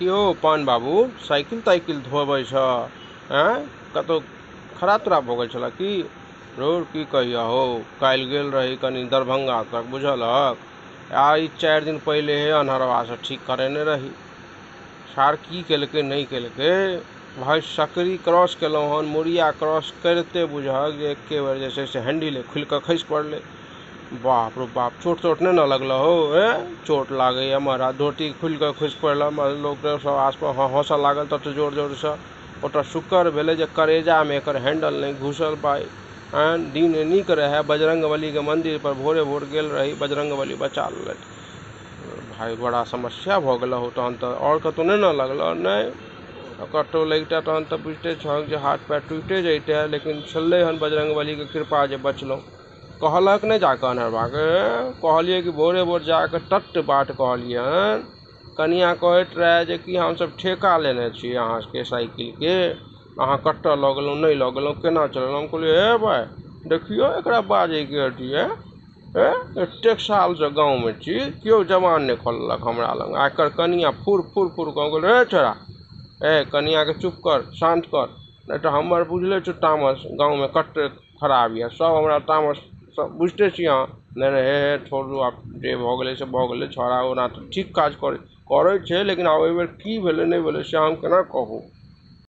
कि ओ पान बाबू साइकिल ताइकिल धोबै छ कतौ खराब तराब हो गेल छल कि रोड की कहिया हो काल्हि गेल रही कनी दरभंगा तक बुझलक आई 4 दिन पहले हे अनहरवा से ठीक करेने रही सार की केलकै नहीं केलकै भाई सकरी क्रॉस केलहुँ हन मुड़िया क्रॉस करते बुझक जे एके बेर जे छै से हैंडल खुलि कऽ खसि पड़लै बाप रो बाप चोट चोट नहीं न लगल हो चोट लागे हमारा धोती खुल के खुश पड़ल लोग सब आसपास हंस लागल तत जोर जोर से ओटा शुक्र भेले जे करेजा में एकर हैंडल नहीं घुसल पाई दिन नीक रहे बजरंग बली के मंदिर पर भोरे भोर गेल रही बजरंग बली बचा लेलक भाई बड़ा समस्या भ गेल हो तहन तो और कतौ नहीं न लगल नहीं कतौ लगते तहन तो बुझते छक जे हाथ पैर टूटे जैते लेकिन छलै हन बजरंग बली के कृपा जे बचलहुँ कहलक नहीं जाकर अनहरवा के कहलिए कि भोरे भोर जाकर तट बाट कहलिए कनिया कहत रहे जे कि हम सब ठेका लेने छी अहाँ के साइकिल के अहाँ कट्टा लऽ गेलहुँ नहीं लऽ गेलहुँ केना चलल हम कहलिए हे भाई देखियो एकरा बाजे के अथिए एतेक साल से गाँव में छी क्यों जवान नहीं खोललक हमरा लग आकर कनिया फुर फुर फुर कह गेल रे छोरा कनिया के चुप कर शांत कर नहीं तो हमर बुझले छ तामस गाँव में कट्टे खराब है सब हमरा तामस सब बुझते छी अहाँ नहीं हे छोड़ू आब जे भऽ गेलै से भऽ गेलै छोड़ा ओना तऽ ठीक काज करै छै लेकिन आब एहि बेर की भेलै नहीं भेलै से हम केना कहू।